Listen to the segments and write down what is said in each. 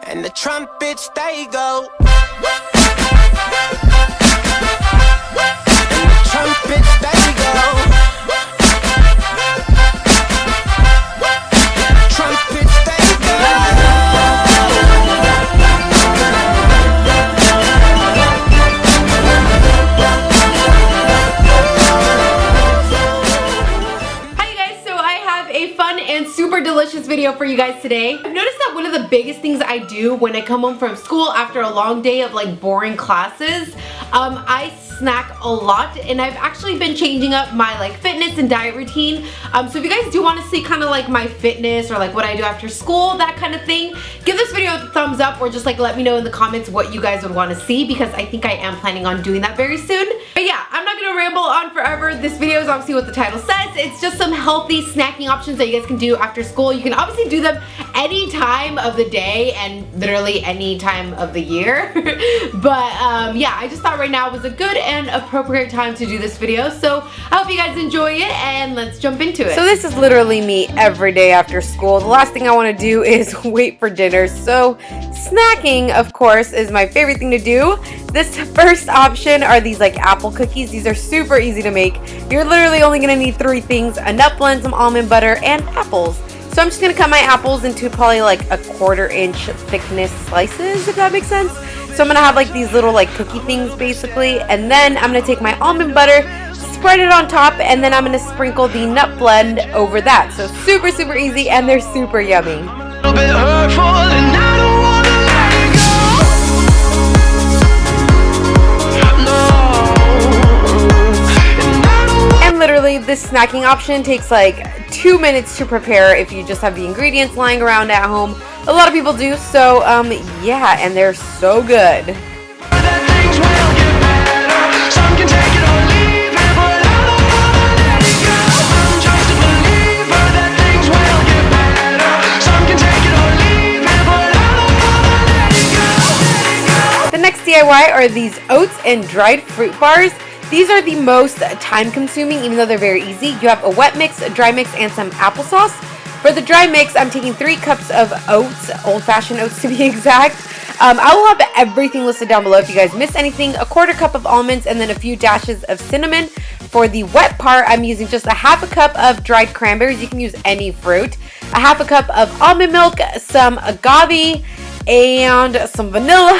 and the trumpets they go. And the trumpets they go. Yeah, the trumpets they go. Super delicious video for you guys today. I've noticed that one of the biggest things I do when I come home from school after a long day of like boring classes, I snack a lot, and I've actually been changing up my like fitness and diet routine. So if you guys do want to see kind of like my fitness or like what I do after school, that kind of thing, give this video a thumbs up or just like let me know in the comments what you guys would want to see, because I think I am planning on doing that very soon. But yeah, I'm not gonna ramble on forever. This video is obviously what the title says. It's just some healthy snacking options that you guys can do after school. You can obviously do them any time of the day and literally any time of the year. But yeah, I just thought right now was a good and appropriate time to do this video. So I hope you guys enjoy it, and let's jump into it. So this is literally me every day after school. The last thing I want to do is wait for dinner. So snacking, of course, is my favorite thing to do. This first option are these like apple cookies. These are super easy to make. You're literally only gonna need 3 things: a nut blend, some almond butter, and apples. So I'm just gonna cut my apples into probably like a 1/4 inch thickness slices, if that makes sense. So I'm gonna have like these little like cookie things basically, and then I'm gonna take my almond butter, spread it on top, and then I'm gonna sprinkle the nut blend over that. So super easy, and they're super yummy. Literally, this snacking option takes like 2 minutes to prepare if you just have the ingredients lying around at home. A lot of people do, so yeah, and they're so good. The next DIY are these oats and dried fruit bars. These are the most time consuming, even though they're very easy. You have a wet mix, a dry mix, and some applesauce. For the dry mix, I'm taking 3 cups of oats, old-fashioned oats to be exact. I will have everything listed down below if you guys miss anything. A 1/4 cup of almonds, and then a few dashes of cinnamon. For the wet part, I'm using just a 1/2 cup of dried cranberries. You can use any fruit. A 1/2 cup of almond milk, some agave, and some vanilla.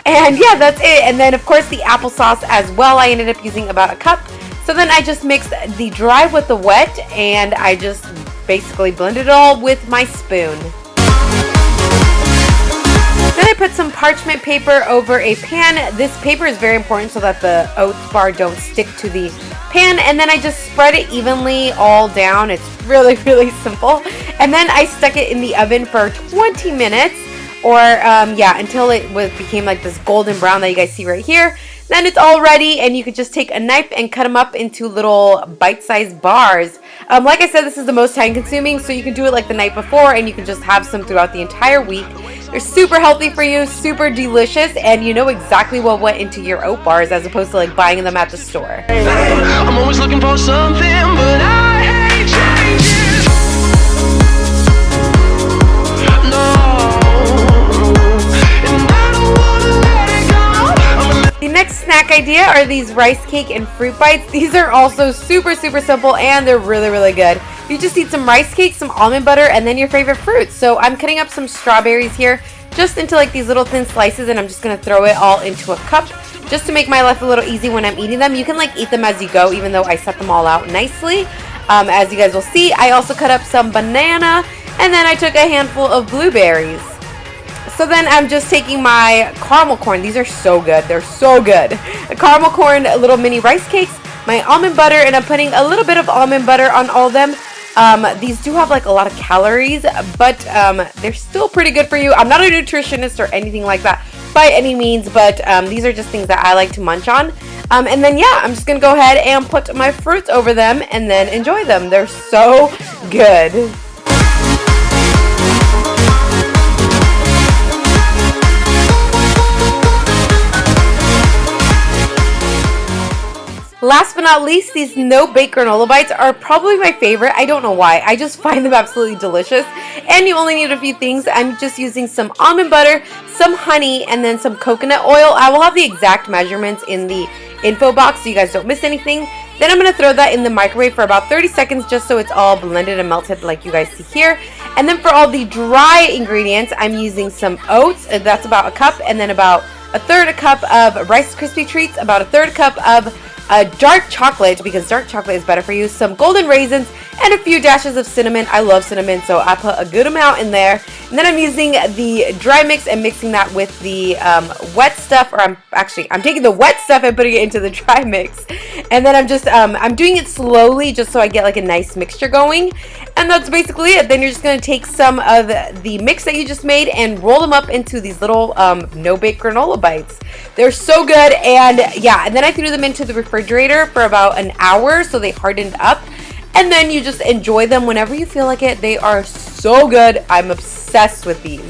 And yeah, that's it. And then of course the applesauce as well. I ended up using about a cup. So then I just mixed the dry with the wet, and I just basically blended it all with my spoon. Then I put some parchment paper over a pan. This paper is very important so that the oats bar don't stick to the pan, and then I just spread it evenly all down. It's really simple. And then I stuck it in the oven for 20 minutes. Or yeah, until it became like this golden brown that you guys see right here. Then it's all ready, and you could just take a knife and cut them up into little bite-sized bars. Like I said, this is the most time-consuming, so you can do it like the night before, and you can just have some throughout the entire week. They're super healthy for you, super delicious, and you know exactly what went into your oat bars as opposed to like buying them at the store. I'm always looking for something, but I hate changes. The next snack idea are these rice cake and fruit bites. These are also super simple, and they're really good. You just need some rice cake, some almond butter, and then your favorite fruits. So I'm cutting up some strawberries here just into like these little thin slices, and I'm just gonna throw it all into a cup just to make my life a little easy when I'm eating them. You can like eat them as you go, even though I set them all out nicely. As you guys will see, I also cut up some banana, and then I took a handful of blueberries. So then I'm just taking my caramel corn. These are so good. They're so good. A caramel corn, little mini rice cakes, my almond butter, and I'm putting a little bit of almond butter on all of them. These do have like a lot of calories, but they're still pretty good for you. I'm not a nutritionist or anything like that by any means, but these are just things that I like to munch on. And then yeah, I'm just gonna go ahead and put my fruits over them and then enjoy them. They're so good. last but not least, these no-bake granola bites are probably my favorite. I don't know why. I just find them absolutely delicious. And you only need a few things. I'm just using some almond butter, some honey, and then some coconut oil. I will have the exact measurements in the info box so you guys don't miss anything. Then I'm going to throw that in the microwave for about 30 seconds just so it's all blended and melted like you guys see here. And then for all the dry ingredients, I'm using some oats. That's about a cup. And then about a third a cup of Rice Krispie Treats. About a third cup of dark chocolate, because dark chocolate is better for you. Some golden raisins and a few dashes of cinnamon. I love cinnamon, so I put a good amount in there. And then I'm using the dry mix and mixing that with the wet stuff, or I'm taking the wet stuff and putting it into the dry mix. And then I'm doing it slowly just so I get like a nice mixture going. And that's basically it. Then you're just going to take some of the mix that you just made and roll them up into these little no-bake granola bites. They're so good. And yeah, and then I threw them into the refrigerator for about an hour so they hardened up. And then you just enjoy them whenever you feel like it. They are so good. I'm obsessed with these.